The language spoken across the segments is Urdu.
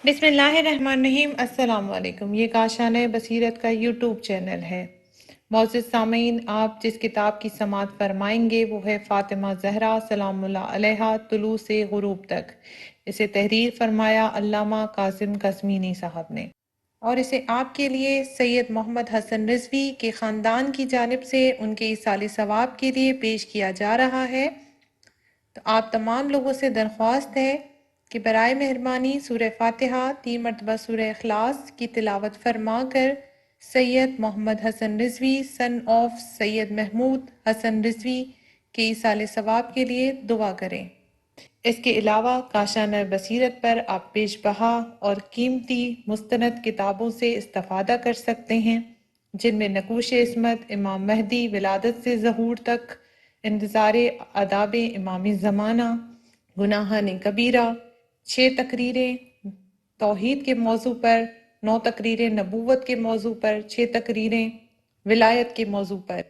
بسم اللہ الرحمن الرحیم۔ السلام علیکم۔ یہ کاشان بصیرت کا یوٹیوب چینل ہے۔ معزز سامعین، آپ جس کتاب کی سماعت فرمائیں گے وہ ہے فاطمہ زہرا سلام اللہ علیہا، طلوع سے غروب تک۔ اسے تحریر فرمایا علامہ قاسم قزوینی صاحب نے، اور اسے آپ کے لیے سید محمد حسن رضوی کے خاندان کی جانب سے ان کے ایصال ثواب کے لیے پیش کیا جا رہا ہے۔ تو آپ تمام لوگوں سے درخواست ہے کہ برائے مہربانی سورہ فاتحہ 3 مرتبہ سورہ اخلاص کی تلاوت فرما کر سید محمد حسن رضوی سن آف سید محمود حسن رضوی کے ایصال ثواب کے لیے دعا کریں۔ اس کے علاوہ کاشانہ بصیرت پر آپ پیش بہا اور قیمتی مستند کتابوں سے استفادہ کر سکتے ہیں، جن میں نقوش عصمت، امام مہدی ولادت سے ظہور تک، انتظار آداب امام زمانہ، گناہان کبیرہ، 6 تقریریں توحید کے موضوع پر، 9 تقریریں نبوت کے موضوع پر، 6 تقریریں ولایت کے موضوع پر،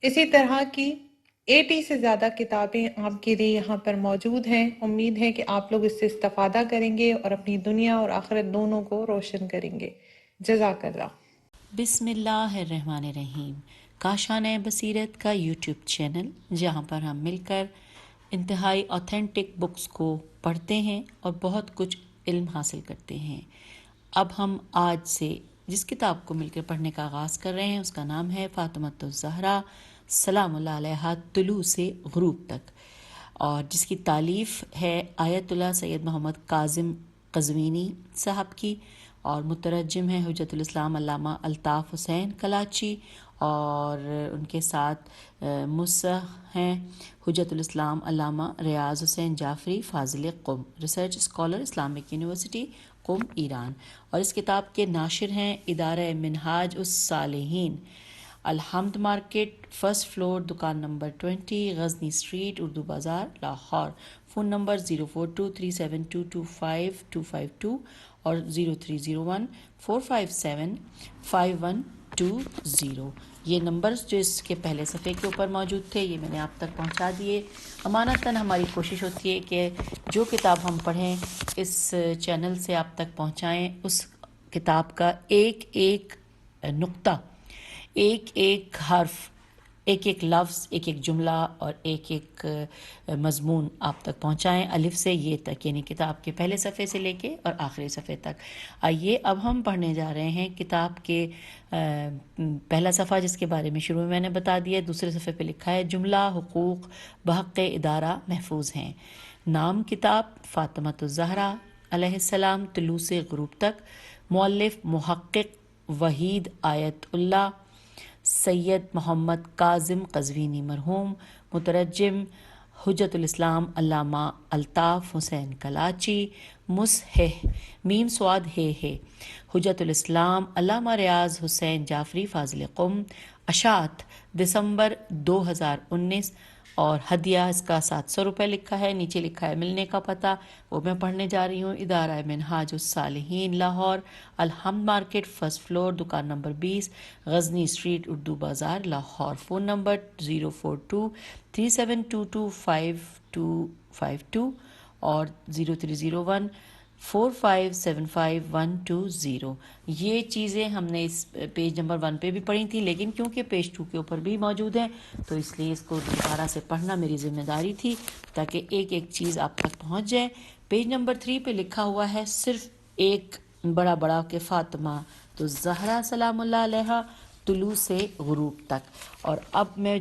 اسی طرح کی 80 سے زیادہ کتابیں آپ کے لیے یہاں پر موجود ہیں۔ امید ہے کہ آپ لوگ اس سے استفادہ کریں گے اور اپنی دنیا اور آخرت دونوں کو روشن کریں گے۔ جزاک اللہ۔ بسم اللہ الرحمن الرحیم۔ کاشان بصیرت کا یوٹیوب چینل، جہاں پر ہم مل کر انتہائی آتھینٹک بکس کو پڑھتے ہیں اور بہت کچھ علم حاصل کرتے ہیں۔ اب ہم آج سے جس کتاب کو مل کر پڑھنے کا آغاز کر رہے ہیں اس کا نام ہے فاطمۃ الزہرا سلام اللہ علیہا، طلوع سے غروب تک، اور جس کی تالیف ہے آیت اللہ سید محمد کاظم قزوینی صاحب کی، اور مترجم ہے حجت الاسلام علامہ الطاف حسین کلاچی، اور ان کے ساتھ مصح ہیں حجت الاسلام علامہ ریاض حسین جعفری فاضل قم، ریسرچ اسکالر، اسلامک یونیورسٹی قم، ایران۔ اور اس کتاب کے ناشر ہیں ادارہ منہاج الصالحین، الحمد مارکیٹ، فرسٹ فلور، دکان نمبر 20، غزنی اسٹریٹ، اردو بازار، لاہور۔ فون نمبر 0423722552 اور 030145752120۔ یہ نمبرز جو اس کے پہلے صفحے کے اوپر موجود تھے یہ میں نے آپ تک پہنچا دیے۔ امانتاً ہماری کوشش ہوتی ہے کہ جو کتاب ہم پڑھیں اس چینل سے آپ تک پہنچائیں، اس کتاب کا ایک ایک نقطہ، ایک ایک حرف، ایک ایک لفظ، ایک ایک جملہ اور ایک ایک مضمون آپ تک پہنچائیں، الف سے یہ تک، یعنی کتاب کے پہلے صفحے سے لے کے اور آخری صفحے تک۔ آئیے اب ہم پڑھنے جا رہے ہیں کتاب کے پہلا صفحہ، جس کے بارے میں شروع میں نے بتا دیا۔ دوسرے صفحے پہ لکھا ہے جملہ حقوق بحق ادارہ محفوظ ہیں۔ نام کتاب فاطمۃ الزہرا علیہ السلام، طلوع سے غروب تک۔ مؤلف محقق وحید آیت اللہ سید محمد کاظم قزوینی مرحوم، مترجم حجت الاسلام علامہ الطاف حسین کلاچی، مصحح میم سواد ہے حجت الاسلام علامہ ریاض حسین جعفری فاضل قم، اشاعت دسمبر 2019، اور ہدیہ اس کا 700 روپے لکھا ہے۔ نیچے لکھا ہے ملنے کا پتہ، وہ میں پڑھنے جا رہی ہوں۔ ادارہ منہاج الصالحین، لاہور، الحمد مارکیٹ، فرسٹ فلور، دکان نمبر 20، غزنی اسٹریٹ، اردو بازار، لاہور۔ فون نمبر 0423722552 اور 030145752120۔ یہ چیزیں ہم نے اس پیج نمبر 1 پہ بھی پڑھی تھی، لیکن کیونکہ پیج 2 کے اوپر بھی موجود ہیں تو اس لیے اس کو دوبارہ سے پڑھنا میری ذمہ داری تھی، تاکہ ایک ایک چیز آپ تک پہنچ جائے۔ پیج نمبر 3 پہ لکھا ہوا ہے صرف ایک بڑا بڑا کہ فاطمہ تو زہرا سلام اللہ علیہا، طلوع سے غروب تک۔ اور اب میں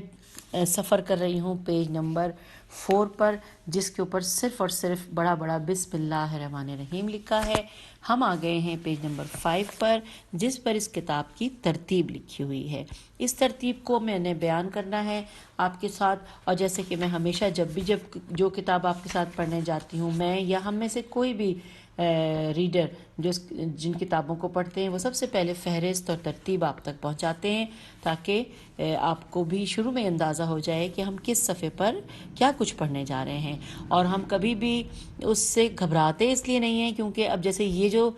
سفر کر رہی ہوں پیج نمبر 4 پر، جس کے اوپر صرف اور صرف بڑا بڑا بسم اللہ الرحمن الرحیم لکھا ہے۔ ہم آ گئے ہیں پیج نمبر 5 پر، جس پر اس کتاب کی ترتیب لکھی ہوئی ہے۔ اس ترتیب کو میں نے بیان کرنا ہے آپ کے ساتھ، اور جیسے کہ میں ہمیشہ جب جو کتاب آپ کے ساتھ پڑھنے جاتی ہوں، میں یا ہم میں سے کوئی بھی ریڈر جو جن کتابوں کو پڑھتے ہیں، وہ سب سے پہلے فہرست اور ترتیب آپ تک پہنچاتے ہیں، تاکہ آپ کو بھی شروع میں اندازہ ہو جائے کہ ہم کس صفحے پر کیا کچھ پڑھنے جا رہے ہیں۔ اور ہم کبھی بھی اس سے گھبراتے اس لیے نہیں ہیں، کیونکہ اب جیسے یہ جو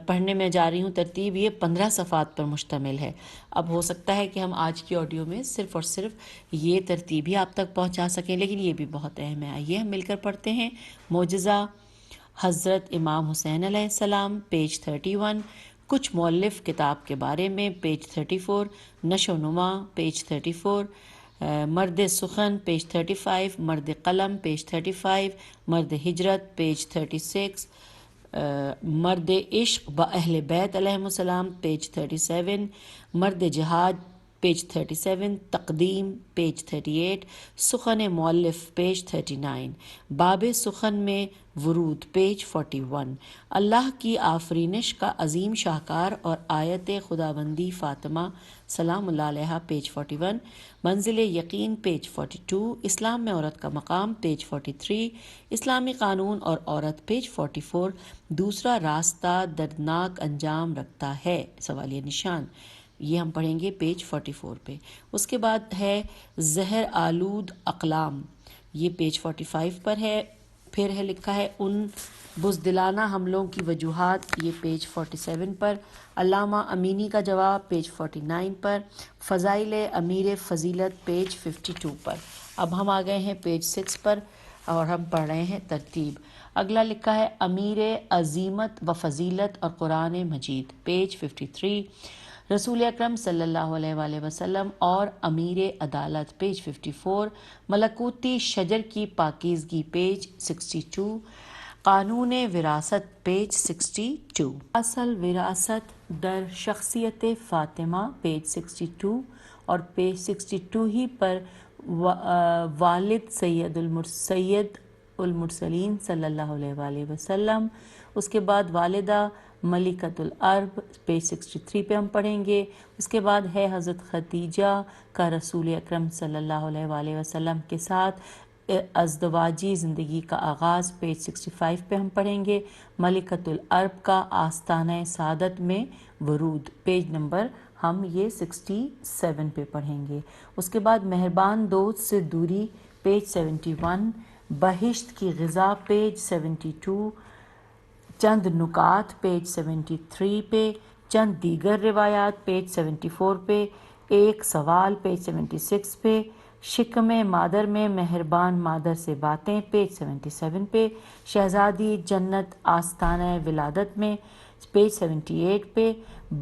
پڑھنے میں جا رہی ہوں ترتیب، یہ 15 صفحات پر مشتمل ہے۔ اب ہو سکتا ہے کہ ہم آج کی آڈیو میں صرف اور صرف یہ ترتیب ہی آپ تک پہنچا سکیں، لیکن یہ بھی بہت اہم ہے۔ آئیے ہم مل کر پڑھتے ہیں۔ معجزہ حضرت امام حسین علیہ السلام پیج 31، کچھ مؤلف کتاب کے بارے میں پیج 34، نشو و نما پیج 34، مرد سخن پیج 35، مرد قلم پیج 35، مرد ہجرت پیج 36، مرد عشق با اہل بیت علیہم السلام پیج 37، مرد جہاد پیج 37، تقدیم پیج 38، سخن مؤلف پیج 39، باب سخن میں ورود پیج 41، اللہ کی آفرینش کا عظیم شاہکار اور آیت خداوندی فاطمہ سلام اللہ علیہا پیج 41، منزل یقین پیج 42، اسلام میں عورت کا مقام پیج 43، اسلامی قانون اور عورت پیج 44، دوسرا راستہ دردناک انجام رکھتا ہے سوالیہ نشان، یہ ہم پڑھیں گے پیج 44 پہ۔ اس کے بعد ہے زہر آلود اقلام، یہ پیج 45 پر ہے۔ پھر ہے لکھا ہے ان بزدلانہ حملوں کی وجوہات، یہ پیج 47 پر۔ علامہ امینی کا جواب پیج 49 پر۔ فضائل امیر فضیلت پیج 52 پر۔ اب ہم آ گئے ہیں پیج 6 پر اور ہم پڑھ رہے ہیں ترتیب۔ اگلا لکھا ہے امیر عظیمت و فضیلت اور قرآن مجید پیج 53، رسول اکرم صلی اللہ علیہ وآلہ وسلم اور امیر عدالت پیج 54، ملکوتی شجر کی پاکیزگی پیج 62، قانون وراثت پیج 62، اصل وراثت در شخصیت فاطمہ پیج 62، اور پیج 62 ہی پر والد سید المرسلین صلی اللہ علیہ وآلہ وسلم، اس کے بعد والدہ ملکۃ العرب پیج 63 پہ ہم پڑھیں گے۔ اس کے بعد ہے حضرت خدیجہ کا رسول اکرم صلی اللہ علیہ وآلہ وسلم کے ساتھ ازدواجی زندگی کا آغاز پیج 65 پہ ہم پڑھیں گے۔ ملکۃ العرب کا آستانہ سعادت میں ورود پیج نمبر ہم یہ 67 پہ پڑھیں گے۔ اس کے بعد مہربان دوست سے دوری پیج 71، بہشت کی غذا پیج 72، چند نکات پیج 73 پہ، چند دیگر روایات پیج 74 پہ، ایک سوال پیج 76 پہ، شکم مادر میں مہربان مادر سے باتیں پیج 77 پہ، شہزادی جنت آستانہ ولادت میں پیج 78 پہ،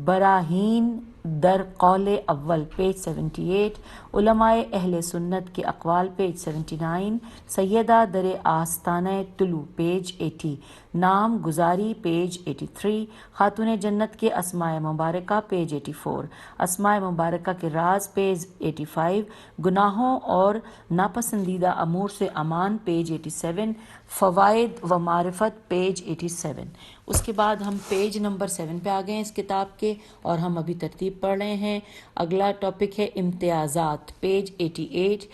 براہین در قول اول پیج 78، علماء اہل سنت کے اقوال پیج 79، سیدہ در آستانہ طلوع پیج 80، نام گزاری پیج 83، خاتون جنت کے اسماء مبارکہ پیج 84، اسماء مبارکہ کے راز پیج 85، گناہوں اور ناپسندیدہ امور سے امان پیج 87، فوائد و معرفت پیج 87۔ اس کے بعد ہم پیج نمبر 7 پہ آ گئے ہیں اس کتاب کے، اور ہم ابھی ترتیب پڑھ رہے ہیں۔ اگلا ٹاپک ہے امتیازات پیج 88،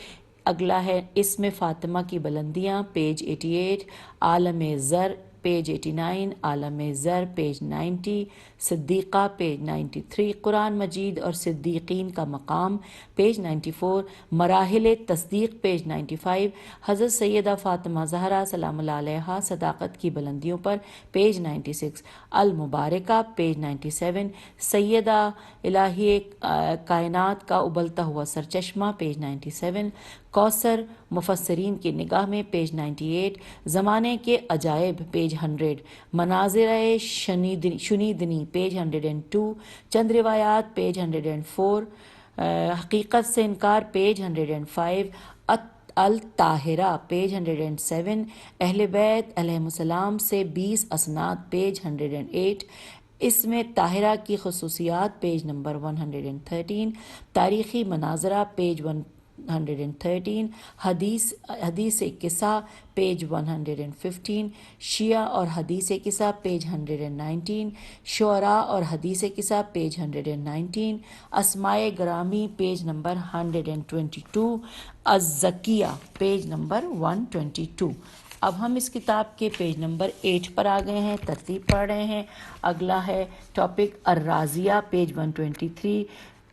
اگلا ہے اسم فاطمہ کی بلندیاں پیج 88، عالم زر پیج 89، عالم زر پیج 90، صدیقہ پیج 93، قرآن مجید اور صدیقین کا مقام پیج 94، مراحل تصدیق پیج 95، حضرت سیدہ فاطمہ زہرا سلام اللہ علیہا صداقت کی بلندیوں پر پیج 96، المبارکہ پیج 97، سیدہ الہی کائنات کا ابلتا ہوا سرچشمہ پیج 97، کوثر مفسرین کی نگاہ میں پیج 98، زمانے کے عجائب پیج 100، مناظر شنیدنی پیج 102، چند روایات پیج 104، حقیقت سے انکار پیج 105، الطاہرہ پیج 107، اہل بیت علیہم السلام سے 20 اسناد پیج 108، اس میں طاہرہ کی خصوصیات پیج نمبر 113، تاریخی مناظرہ پیج 113، حدیث قصہ پیج 115، شیعہ اور حدیث قصہ پیج 119، شعراء اور حدیث قصہ پیج 119، اسماء گرامی پیج نمبر 122، الزکیہ پیج نمبر 122۔ اب ہم اس کتاب کے پیج نمبر 8 پر آ گئے ہیں، ترتیب پڑھ رہے ہیں۔ اگلا ہے ٹاپک الرازیہ پیج 123،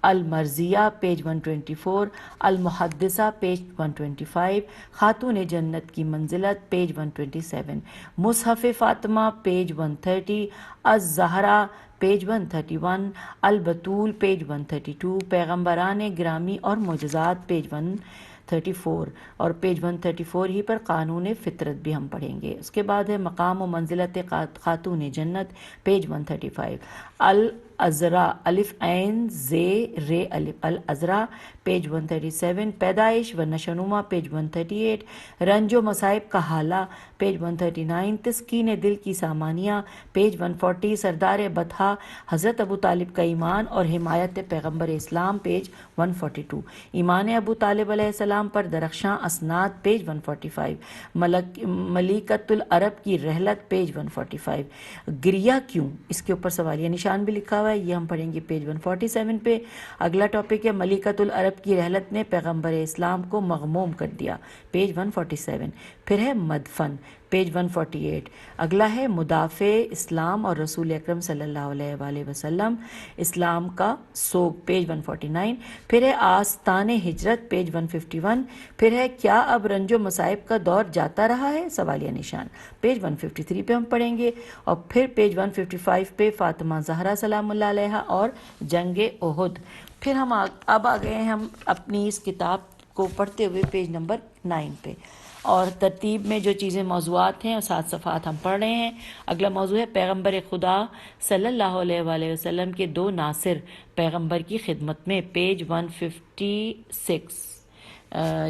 المرضیہ پیج 124، المحدثہ پیج 125، خاتون جنت کی منزلت پیج 127، مصحف فاطمہ پیج 130، الزہرا پیج 131، البتول پیج 132، پیغمبران گرامی اور معجزات پیج 134 اور پیج 134 ہی پر قانون فطرت بھی ہم پڑھیں گے۔ اس کے بعد ہے مقام و منزلت خاتون جنت، پیج 135۔ الازرا، الف عین زے رے الف، الازرا، پیج 137۔ پیدائش و نشونما، پیج 138۔ رنج و مصائب کا حالہ، پیج 139۔ تسکین دل کی سامانیہ، پیج 140۔ سردار بطحہ حضرت ابو طالب کا ایمان اور حمایت پیغمبر اسلام، پیج 142۔ ایمان ابو طالب علیہ السلام پر درخشاں اسناد، پیج 145۔ ملیکۃ العرب کی رحلت، پیج 145۔ گریہ کیوں، اس کے اوپر سوالیہ نشان بھی لکھا ہوا ہے، یہ ہم پڑھیں گے پیج 147 پہ۔ اگلا ٹاپک ہے ملیکۃ العرب کی رحلت نے پیغمبر اسلام کو مغموم کر دیا، پیج 147۔ پھر ہے مدفن، پیج 148۔ اگلا ہے مدافع اسلام اور رسول اکرم صلی اللہ علیہ وآلہ وسلم، اسلام کا سوگ، پیج 149۔ پھر ہے آستان ہجرت، پیج 151۔ پھر ہے کیا اب رنج و مصائب کا دور جاتا رہا ہے، سوالیہ نشان، پیج 153 پہ ہم پڑھیں گے۔ اور پھر پیج 155 پہ فاطمہ زہرا سلام اللہ علیہ اور جنگ احد۔ پھر ہم اب آ گئے ہیں ہم اپنی اس کتاب کو پڑھتے ہوئے پیج نمبر 9 پہ، اور ترتیب میں جو چیزیں موضوعات ہیں اور 7 صفحات ہم پڑھ رہے ہیں۔ اگلا موضوع ہے پیغمبر خدا صلی اللہ علیہ وآلہ وسلم کے 2 ناصر پیغمبر کی خدمت میں، پیج 156۔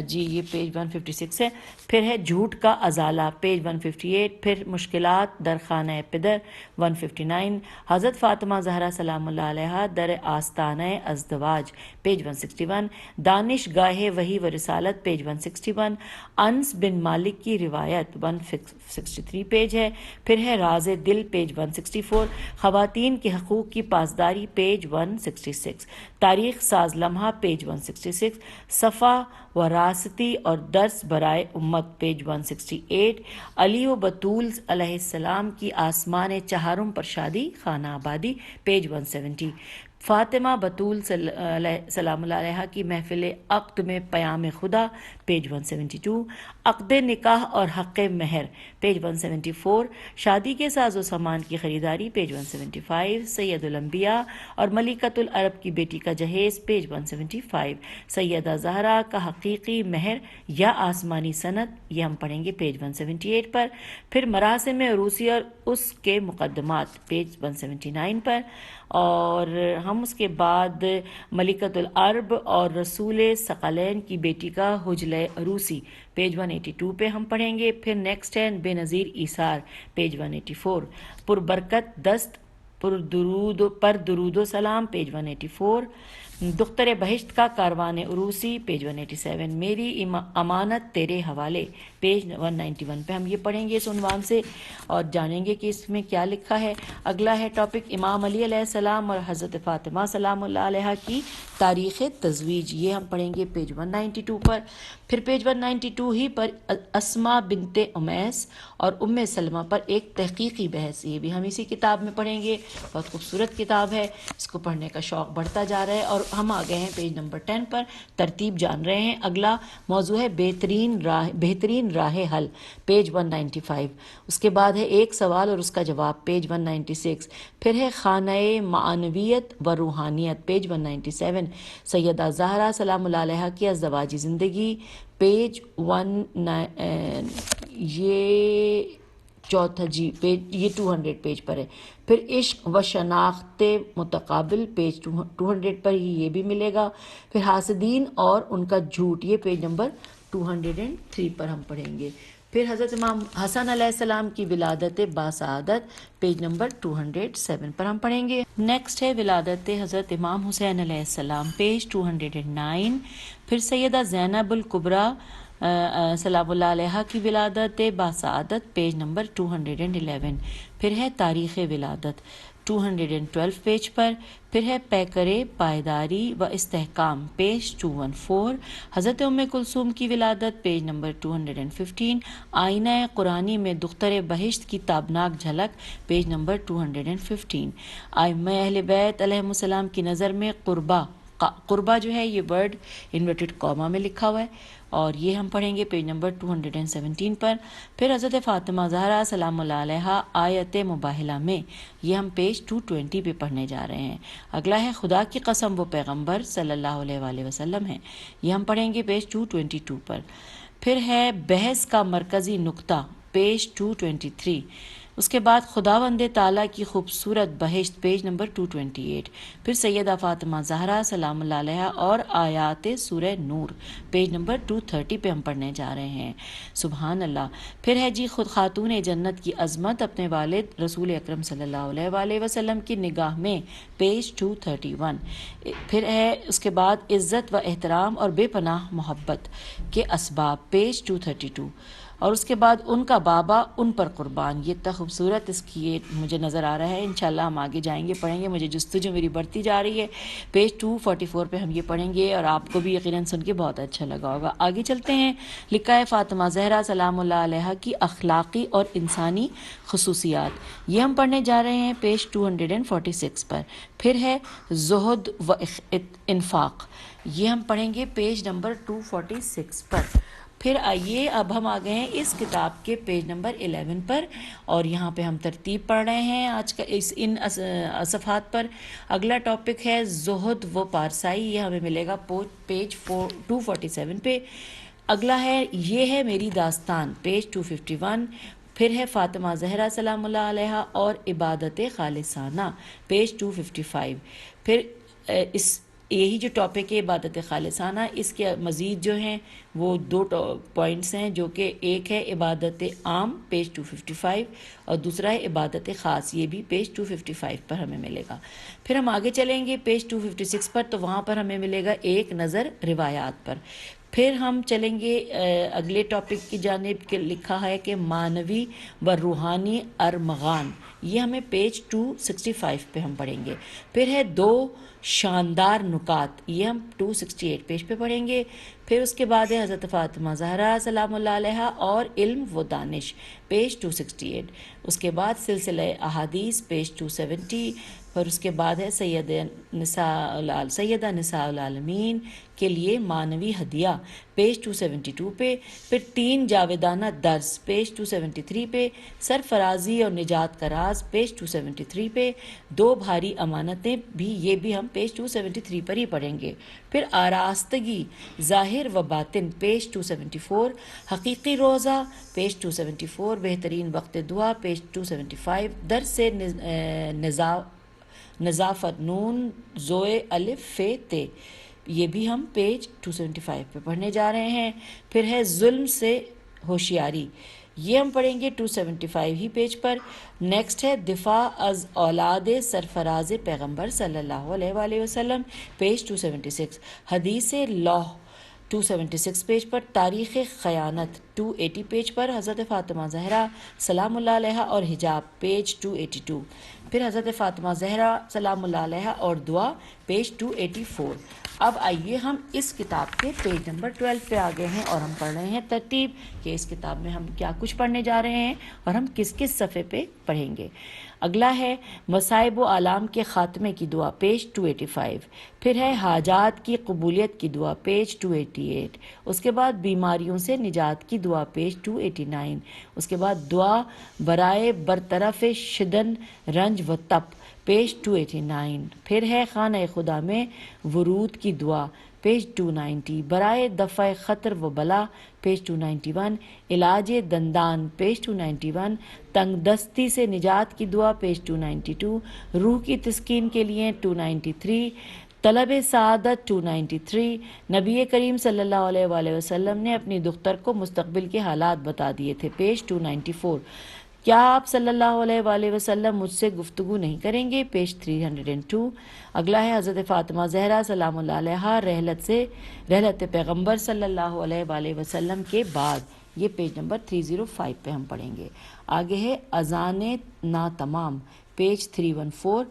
جی یہ پیج 156 ہے۔ پھر ہے جھوٹ کا ازالہ، پیج 158۔ پھر مشکلات در خانہ پدر، 159۔ حضرت فاطمہ زہرا سلام اللہ علیہ در آستانہ ازدواج، پیج 161۔ دانش گاہ وحی و رسالت، پیج 161۔ انس بن مالک کی روایت، 163 پیج ہے۔ پھر ہے راز دل، پیج 164۔ خواتین کے حقوق کی پاسداری، پیج 166۔ تاریخ ساز لمحہ، پیج 166۔ صفا وراثتی اور درس برائے امت، پیج 168۔ علی و بطول علیہ السلام کی آسمان چہارم پر شادی، خانہ آبادی، پیج 170۔ فاطمہ بطول سلام اللہ علیہ کی محفل عقد میں پیام خدا، پیج 172۔ عقد نکاح اور حق مہر، پیج 174۔ شادی کے ساز و سامان کی خریداری، پیج 175۔ سید الانبیاء اور ملیکۃ العرب کی بیٹی کا جہیز، پیج 175۔ سیدہ زہرا کا حقیقی مہر یا آسمانی سند، یہ ہم پڑھیں گے پیج 178 پر۔ پھر مراسم عروسی اور اس کے مقدمات، پیج 179 پر۔ اور ہم اس کے بعد ملکۃ العرب اور رسول ثقلین کی بیٹی کا حجلہ عروسی، پیج 182 پہ ہم پڑھیں گے۔ پھر نیکسٹ ہے بے نظیر ایثار، پیج 184۔ پربرکت دست پر درود و سلام، پیج 184۔ دختر بہشت کا کاروان عروسی، پیج 187۔ میری امانت تیرے حوالے، پیج 191 پہ ہم یہ پڑھیں گے اس عنوان سے اور جانیں گے کہ اس میں کیا لکھا ہے۔ اگلا ہے ٹاپک امام علی علیہ السلام اور حضرت فاطمہ سلام اللہ علیہ کی تاریخ تزویج، یہ ہم پڑھیں گے پیج 192 پر۔ پھر پیج 192 ہی پر اسما بنت امیس اور ام سلمہ پر ایک تحقیقی بحث، یہ بھی ہم اسی کتاب میں پڑھیں گے۔ بہت خوبصورت کتاب ہے، اس کو پڑھنے کا شوق بڑھتا جا رہا ہے۔ اور ہم آ گئے ہیں پیج نمبر 10 پر، ترتیب جان رہے ہیں۔ اگلا موضوع ہے بہترین راہ حل، پیج 195۔ اس کے بعد ہے ایک سوال اور اس کا جواب، پیج 196۔ پھر ہے خانہ معنویت و روحانیت، پیج 197۔ سیدہ زہرا سلام اللہ علیہ کی ازدواجی زندگی، پیج 1، یہ چوتھا جی پیج، یہ 200 پیج پر ہے۔ پھر عشق و شناخت متقابل، پیج 200 پر ہی یہ بھی ملے گا۔ پھر حاسدین اور ان کا جھوٹ، یہ پیج نمبر 203 پر ہم پڑھیں گے۔ پھر حضرت امام حسن علیہ السلام کی ولادت باسعادت، پیج نمبر 207 پر ہم پڑھیں گے۔ نیکسٹ ہے ولادت حضرت امام حسین علیہ السلام، پیج 209۔ پھر سیدہ زینب الکبریٰ سلام اللہ علیہ کی ولادت باسعادت، پیج نمبر 211۔ پھر ہے تاریخ ولادت، 212 پیج پر۔ پھر ہے پیکرے پائیداری و استحکام، پیج 214۔ حضرت ام کلثوم کی ولادت، پیج نمبر 215۔ آئینہ قرآنی میں دختر بہشت کی تابناک جھلک، پیج نمبر 215۔ ائمہ اہل بیت علیہم السلام کی نظر میں قربا، قربہ جو ہے یہ ورڈ انورٹڈ کاما میں لکھا ہوا ہے، اور یہ ہم پڑھیں گے پیج نمبر 217 پر۔ پھر حضرت فاطمہ زہرا سلام اللہ علیہا آیت مباہلہ میں، یہ ہم پیج 220 پہ پڑھنے جا رہے ہیں۔ اگلا ہے خدا کی قسم وہ پیغمبر صلی اللہ علیہ وآلہ وسلم ہیں، یہ ہم پڑھیں گے پیج 222 پر۔ پھر ہے بحث کا مرکزی نقطہ پیج 223۔ اس کے بعد خداوند تعالیٰ کی خوبصورت بہشت پیج نمبر 228۔ پھر سیدہ فاطمہ زہرا سلام اللہ علیہا اور آیات سورہ نور پیج نمبر 230 پہ ہم پڑھنے جا رہے ہیں۔ سبحان اللہ۔ پھر ہے جی خود خاتون جنت کی عظمت اپنے والد رسول اکرم صلی اللہ علیہ وآلہ وسلم کی نگاہ میں پیج 231۔ پھر ہے اس کے بعد عزت و احترام اور بے پناہ محبت کے اسباب پیج 232، اور اس کے بعد ان کا بابا ان پر قربان۔ یہ اتنا خوبصورت اس کی یہ مجھے نظر آ رہا ہے، انشاءاللہ ہم آگے جائیں گے پڑھیں گے، مجھے جستجو میری بڑھتی جا رہی ہے۔ پیج 244 پہ ہم یہ پڑھیں گے اور آپ کو بھی یقیناً سن کے بہت اچھا لگا ہوگا۔ آگے چلتے ہیں۔ لکھا ہے فاطمہ زہرا سلام اللہ علیہا کی اخلاقی اور انسانی خصوصیات، یہ ہم پڑھنے جا رہے ہیں پیج 246 پر۔ پھر ہے زہد و انفاق، یہ ہم پڑھیں گے پیج نمبر 246 پر۔ پھر آئیے اب ہم آ گئے ہیں اس کتاب کے پیج نمبر 11 پر، اور یہاں پہ ہم ترتیب پڑھ رہے ہیں آج کا ان صفحات پر۔ اگلا ٹاپک ہے زہد و پارسائی، یہ ہمیں ملے گا پیج 247 پہ۔ اگلا ہے یہ ہے میری داستان پیج 251۔ پھر ہے فاطمہ زہرا سلام اللہ علیہا اور عبادت خالصانہ پیج 255۔ پھر یہی جو ٹاپک ہے عبادت خالصانہ، اس کے مزید جو ہیں وہ دو پوائنٹس ہیں، جو کہ ایک ہے عبادت عام پیج 255 اور دوسرا ہے عبادت خاص، یہ بھی پیج 255 پر ہمیں ملے گا۔ پھر ہم آگے چلیں گے پیج 256 پر، تو وہاں پر ہمیں ملے گا ایک نظر روایات پر۔ پھر ہم چلیں گے اگلے ٹاپک کی جانب کے، لکھا ہے کہ معنوی و روحانی ارمغان، یہ ہمیں پیج 265 پہ ہم پڑھیں گے۔ پھر ہے دو شاندار نکات، یہ ہم 268 پیج پہ پڑھیں گے۔ پھر اس کے بعد ہے حضرت فاطمہ زہرا سلام اللہ علیہا اور علم و دانش پیج 268۔ اس کے بعد سلسلہ احادیث پیج 270۔ پھر اس کے بعد ہے سیدہ نساء العالمین کے لیے معنوی ہدیہ پیج 272 پہ۔ پھر 3 جاویدانہ درس پیج 273 پہ۔ سرفرازی اور نجات کا راز پیج 273 پہ۔ 2 بھاری امانتیں بھی، یہ بھی ہم پیج 273 پر ہی پڑھیں گے۔ پھر آراستگی ظاہر و باطن پیج 274۔ حقیقی روزہ پیج 274۔ بہترین وقت دعا پیج 275۔ درس نظافت نون زوئے الف فے تے، یہ بھی ہم پیج 275 پہ پڑھنے جا رہے ہیں۔ پھر ہے ظلم سے ہوشیاری، یہ ہم پڑھیں گے 275 ہی پیج پر۔ نیکسٹ ہے دفاع از اولاد سرفراز پیغمبر صلی اللہ علیہ وآلہ وسلم پیج 276۔ حدیث لوح 276 پیج پر۔ تاریخ خیانت 280 پیج پر۔ حضرت فاطمہ زہرا سلام اللہ علیہا اور حجاب پیج 282۔ پھر حضرت فاطمہ زہرا سلام اللہ علیہا اور دعا پیج 284۔ اب آئیے ہم اس کتاب کے پیج نمبر 12 پہ آ گئے ہیں، اور ہم پڑھ رہے ہیں ترتیب کہ اس کتاب میں ہم کیا کچھ پڑھنے جا رہے ہیں اور ہم کس کس صفحے پہ پڑھیں گے۔ اگلا ہے مصائب و آلام کے خاتمے کی دعا پیج 285۔ پھر ہے حاجات کی قبولیت کی دعا پیج 288۔ اس کے بعد بیماریوں سے نجات کی دعا پیج 289۔ اس کے بعد دعا برائے برطرف شدن رنج و تپ پیج 289۔ پھر ہے خانہ خدا میں ورود کی دعا پیج 290۔ برائے دفع خطر و بلا پیج 291۔ علاج دندان پیج 291۔ تنگ دستی سے نجات کی دعا پیج 292۔ روح کی تسکین کے لیے 293۔ طلب سعادت 293۔ نبی کریم صلی اللہ علیہ وآلہ وسلم نے اپنی دختر کو مستقبل کے حالات بتا دیے تھے پیج 294۔ کیا آپ صلی اللہ علیہ وآلہ وسلم مجھ سے گفتگو نہیں کریں گے پیج 302۔ اگلا ہے حضرت فاطمہ زہرا سلام اللہ علیہا رحلت پیغمبر صلی اللہ علیہ وآلہ وسلم کے بعد، یہ پیج نمبر 305 پہ ہم پڑھیں گے۔ آگے ہے اذان ناتمام پیج 314۔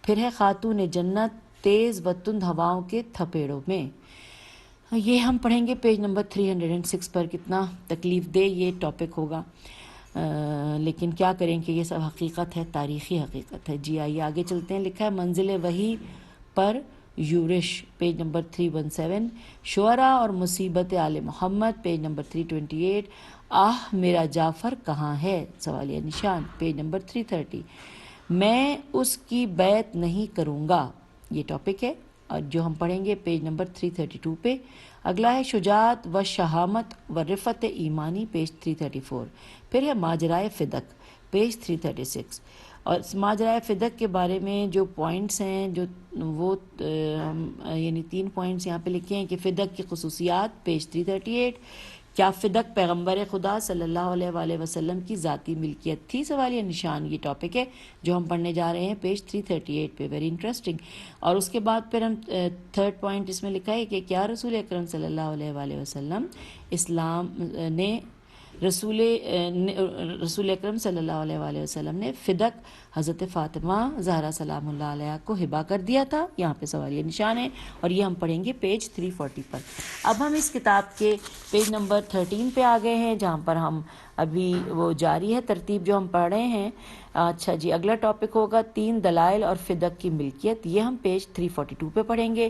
پھر ہے خاتون جنت تیز و تند ہواؤں کے تھپیڑوں میں، یہ ہم پڑھیں گے پیج نمبر 306 پر۔ کتنا تکلیف دہ یہ ٹاپک ہوگا، لیکن کیا کریں کہ یہ سب حقیقت ہے، تاریخی حقیقت ہے۔ جی آئیے آگے چلتے ہیں۔ لکھا ہے منزل وحی پر یورش پیج نمبر 317، شعراء اور مصیبت آل محمد پیج نمبر 328، آہ میرا جعفر کہاں ہے سوالیہ نشان پیج نمبر 330، میں اس کی بیعت نہیں کروں گا، یہ ٹاپک ہے اور جو ہم پڑھیں گے پیج نمبر 332 پہ۔ اگلا ہے شجاعت و شہامت و رفت ایمانی پیج 334، پھر ہے ماجرائے فدق پیج 336۔ اور اس ماجرائے فدق کے بارے میں جو پوائنٹس ہیں جو وہ یعنی 3 پوائنٹس یہاں پہ لکھے ہیں کہ فدق کی خصوصیات پیج 338، کیا فدق پیغمبر خدا صلی اللہ علیہ وآلہ وسلم کی ذاتی ملکیت تھی سوالیہ نشان، یہ ٹاپک ہے جو ہم پڑھنے جا رہے ہیں پیج 338 پہ، ویری انٹرسٹنگ۔ اور اس کے بعد پھر ہم 3rd پوائنٹ اس میں لکھا ہے کہ کیا رسول اکرم صلی اللہ علیہ وآلہ وسلم رسول اکرم صلی اللہ علیہ وآلہ وسلم نے فدق حضرت فاطمہ زہرا سلام اللہ علیہ کو ہبہ کر دیا تھا، یہاں پہ سوالیہ نشان ہے اور یہ ہم پڑھیں گے پیج 340 پر۔ اب ہم اس کتاب کے پیج نمبر 13 پہ آ گئے ہیں جہاں پر ہم ابھی وہ جاری ہے ترتیب جو ہم پڑھ رہے ہیں۔ اچھا جی، اگلا ٹاپک ہوگا 3 دلائل اور فدق کی ملکیت، یہ ہم پیج 342 پہ پڑھیں گے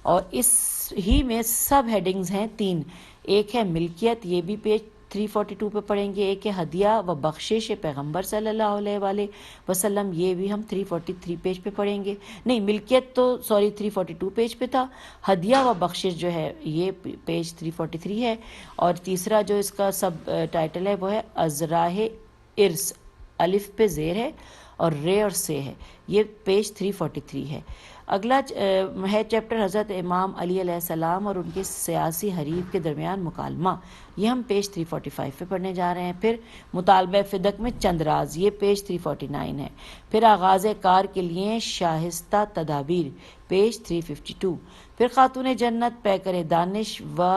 اور اس ہی میں سب ہیڈنگز ہیں 3، ایک ہے ملکیت، یہ بھی پیج 342 پہ پڑھیں گے، ایک ہے ہدیہ و بخشش پیغمبر صلی اللہ علیہ وآلہ وسلم، یہ بھی ہم 343 پیج پہ پڑھیں گے، نہیں ملکیت تو 342 پیج پہ تھا، ہدیہ و بخشش جو ہے یہ پیج 343 ہے، اور تیسرا جو اس کا سب ٹائٹل ہے وہ ہے ازراہ ارث، الف پہ زیر ہے اور رے اور سے ہے، یہ پیج 343 ہے۔ اگلا ہے چیپٹر حضرت امام علی علیہ السلام اور ان کے سیاسی حریف کے درمیان مکالمہ، یہ ہم پیج 345 پہ پڑھنے جا رہے ہیں۔ پھر مطالبہ فدق میں چند راز، یہ پیج 349 ہے۔ پھر آغاز کار کے لیے شائستہ تدابیر پیج 352۔ پھر خاتون جنت پیکر دانش و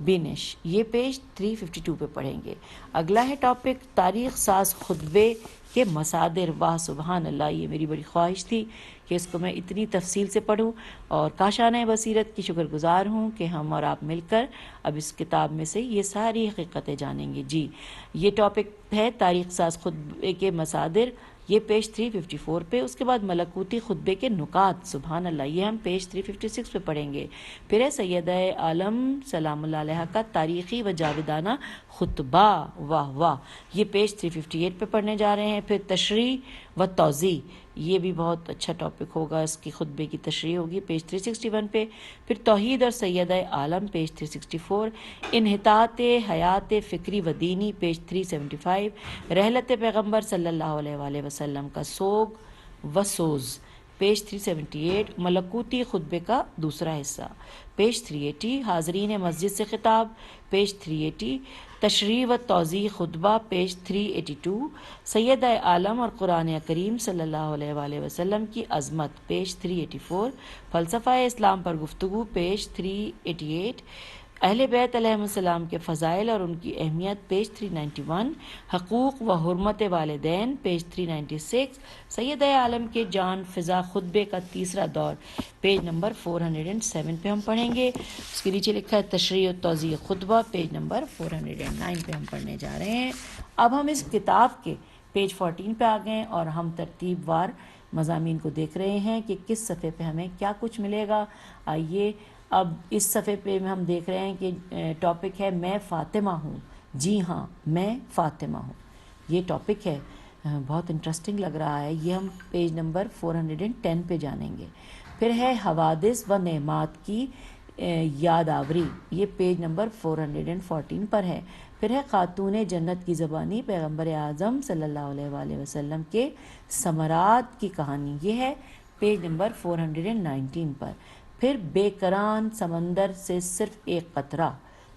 بینش، یہ پیج 352 پہ پڑھیں گے۔ اگلا ہے ٹاپک تاریخ ساز خطبے کے مصادر، واہ سبحان اللہ، یہ میری بڑی خواہش تھی کہ اس کو میں اتنی تفصیل سے پڑھوں، اور کاشانہ بصیرت کی شکر گزار ہوں کہ ہم اور آپ مل کر اب اس کتاب میں سے یہ ساری حقیقتیں جانیں گے۔ جی، یہ ٹاپک ہے تاریخ ساز خطبے کے مصادر، یہ پیج 354 پہ۔ اس کے بعد ملکوتی خطبے کے نکات، سبحان اللہ، یہ ہم پیج 356 پہ پڑھیں گے۔ پھر ہے سیدہ عالم سلام اللہ علیہ کا تاریخی و جاویدانہ خطبہ، واہ واہ، یہ پیج 358 پہ پڑھنے جا رہے ہیں۔ پھر تشریح و توضیح، یہ بھی بہت اچھا ٹاپک ہوگا، اس کی خطبے کی تشریح ہوگی پیج 361 پہ۔ پھر توحید اور سیدہ عالم پیج 364، انحطاط حیات فکری و دینی پیج 375، رحلت پیغمبر صلی اللہ علیہ وآلہ وسلم کا سوگ و سوز پیج 378، ملکوتی خطبے کا دوسرا حصہ پیج 380، حاضرین مسجد سے خطاب پیج 380، تشریح و توضیح خطبہ پیج 382، سیدہ عالم اور قرآن کریم صلی اللہ علیہ وآلہ وسلم کی عظمت پیج 384، فلسفہ اسلام پر گفتگو پیج 388، اہل بیت علیہ السلام کے فضائل اور ان کی اہمیت پیج 391، حقوق و حرمت والدین پیج 396، سید عالم کے جان فضا خطبے کا تیسرا دور پیج نمبر 407 پہ ہم پڑھیں گے۔ اس کے نیچے لکھا ہے تشریح و توضیح خطبہ پیج نمبر 409 پہ ہم پڑھنے جا رہے ہیں۔ اب ہم اس کتاب کے پیج 14 پہ آ گئے اور ہم ترتیب وار مضامین کو دیکھ رہے ہیں کہ کس صفحے پہ ہمیں کیا کچھ ملے گا۔ آئیے اب اس صفحے پہ ہم دیکھ رہے ہیں کہ ٹاپک ہے میں فاطمہ ہوں، جی ہاں میں فاطمہ ہوں، یہ ٹاپک ہے، بہت انٹرسٹنگ لگ رہا ہے، یہ ہم پیج نمبر 410 پہ جانیں گے۔ پھر ہے حوادث و نعمات کی یاد آوری، یہ پیج نمبر 414 پر ہے۔ پھر ہے خاتون جنت کی زبانی پیغمبر اعظم صلی اللہ علیہ وآلہ وسلم کے ثمرات کی کہانی، یہ ہے پیج نمبر 419 پر۔ پھر بے کران سمندر سے صرف ایک قطرہ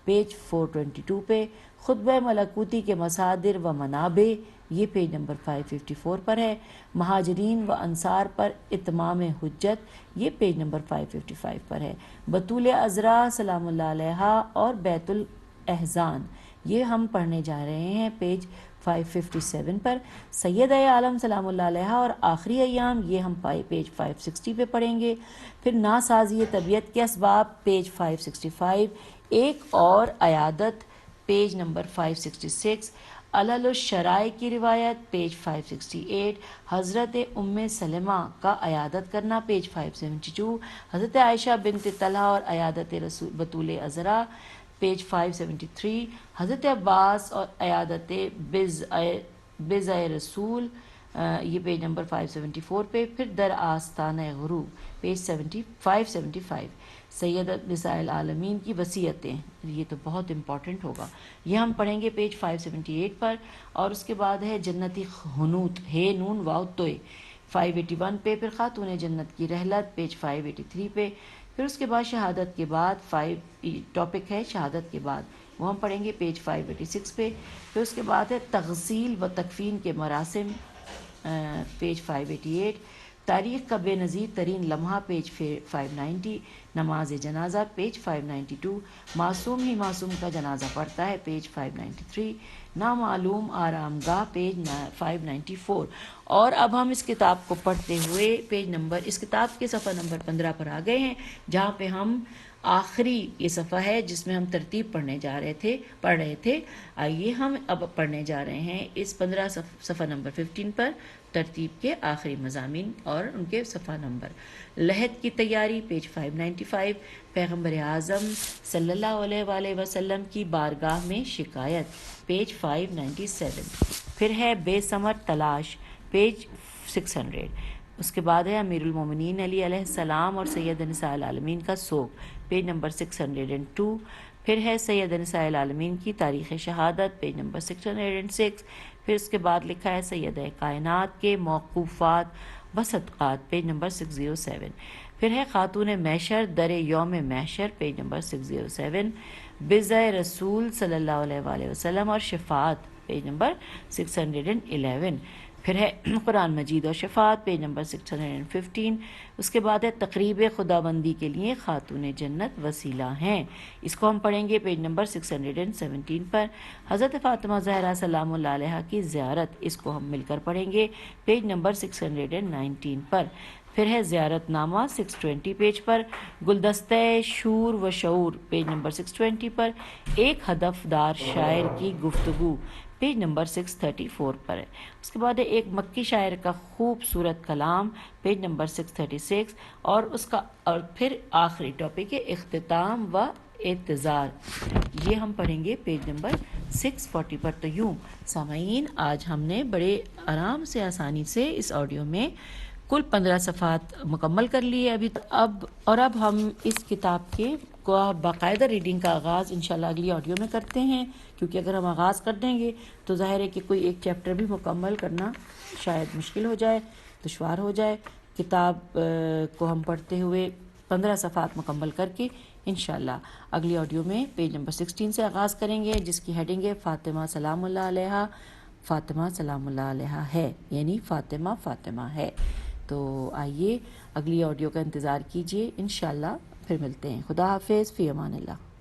پیج 422 پہ، خطبہ ملکوتی کے مصادر و منابع، یہ پیج نمبر 554 پر ہے۔ مہاجرین و انصار پر اتمام حجت، یہ پیج نمبر 555 پر ہے۔ بطول عذرا سلام اللہ علیہ اور بیت الاحزان، یہ ہم پڑھنے جا رہے ہیں پیج 557 پر۔ سیدہ عالم سلام اللہ علیہ اور آخری ایام، یہ ہم پیج 560 پہ پڑھیں گے۔ پھر ناسازی طبیعت کے اسباب پیج 565، ایک اور عیادت پیج نمبر 566، علل الشرائع کی روایت پیج 568، حضرت ام سلمہ کا عیادت کرنا پیج 572، حضرت عائشہ بنت طلحہ اور عیادت رسول بطول عذرا پیج 573، حضرت عباس اور عیادت بضع رسول یہ پیج نمبر 574 پہ، پھر در آستانہ غروب پیج 575، سیدت نساء العالمین کی وصیتیں، یہ تو بہت امپورٹنٹ ہوگا، یہ ہم پڑھیں گے پیج 578 پر، اور اس کے بعد ہے جنتی حنوت ہے نون واو توئے 581 پہ، پھر خاتون جنت کی رحلت پیج 583 پہ، پھر اس کے بعد شہادت کے بعد ٹاپک ہے شہادت کے بعد، وہ ہم پڑھیں گے پیج 586 پہ، پھر اس کے بعد ہے تغسیل و تکفین کے مراسم پیج 588، تاریخ کا بے نظیر ترین لمحہ پیج 590، نماز جنازہ پیج 592، معصوم ہی معصوم کا جنازہ پڑھتا ہے پیج 593، نامعلوم آرام گاہ پیج 594۔ اور اب ہم اس کتاب کو پڑھتے ہوئے اس کتاب کے صفحہ نمبر 15 پر آ گئے ہیں، جہاں پہ ہم آخری یہ صفحہ ہے جس میں ہم ترتیب پڑھ رہے تھے۔ آئیے ہم اب پڑھنے جا رہے ہیں اس 15 صفحہ نمبر 15 پر ترتیب کے آخری مضامین اور ان کے صفحہ نمبر۔ لحد کی تیاری پیج 595، پیغمبر اعظم صلی اللہ علیہ وآلہ وسلم کی بارگاہ میں شکایت پیج 597، پھر ہے بے ثمر تلاش پیج 600، اس کے بعد ہے امیر المومنین علی علیہ السلام اور سید نساء العالمین کا سوگ پیج نمبر 602، پھر ہے سید نساء العالمین کی تاریخ شہادت پیج نمبر 606، پھر اس کے بعد لکھا ہے سیدہ کائنات کے موقوفات و صدقات پیج نمبر 607، پھر ہے خاتون محشر در یوم محشر پیج نمبر 607، بضع رسول صلی اللہ علیہ وآلہ وسلم اور شفاعت پیج نمبر 611، پھر ہے قرآن مجید اور شفاعت پیج نمبر 615، اس کے بعد ہے تقریب خداوندی کے لیے خاتون جنت وسیلہ ہیں، اس کو ہم پڑھیں گے پیج نمبر 617 پر، حضرت فاطمہ زہرا سلام اللہ علیہ کی زیارت، اس کو ہم مل کر پڑھیں گے پیج نمبر 619 پر، پھر ہے زیارت نامہ 620 پیج پر، گلدستہ شور و شعور پیج نمبر 620 پر، ایک ہدف دار شاعر کی گفتگو پیج نمبر 634 پر ہے، اس کے بعد ایک مکی شاعر کا خوبصورت کلام پیج نمبر 636، اور پھر آخری ٹاپک ہے اختتام و اعتذار، یہ ہم پڑھیں گے پیج نمبر 640 پر۔ تو یوں سامعین آج ہم نے بڑے آرام سے آسانی سے اس آڈیو میں کل 15 صفحات مکمل کر لیے اب ہم اس کتاب کے باقاعدہ ریڈنگ کا آغاز انشاءاللہ اگلی آڈیو میں کرتے ہیں، کیونکہ اگر ہم آغاز کر دیں گے تو ظاہر ہے کہ کوئی ایک چیپٹر بھی مکمل کرنا شاید مشکل ہو جائے، دشوار ہو جائے۔ کتاب کو ہم پڑھتے ہوئے 15 صفحات مکمل کر کے انشاءاللہ اگلی آڈیو میں پیج نمبر 16 سے آغاز کریں گے، جس کی ہیڈنگ ہے فاطمہ سلام اللہ علیہ، فاطمہ سلام اللہ علیہ ہے، یعنی فاطمہ ہے۔ تو آئیے اگلی آڈیو کا انتظار کیجیے، انشاءاللہ پھر ملتے ہیں۔ خدا حافظ، فی امان اللہ۔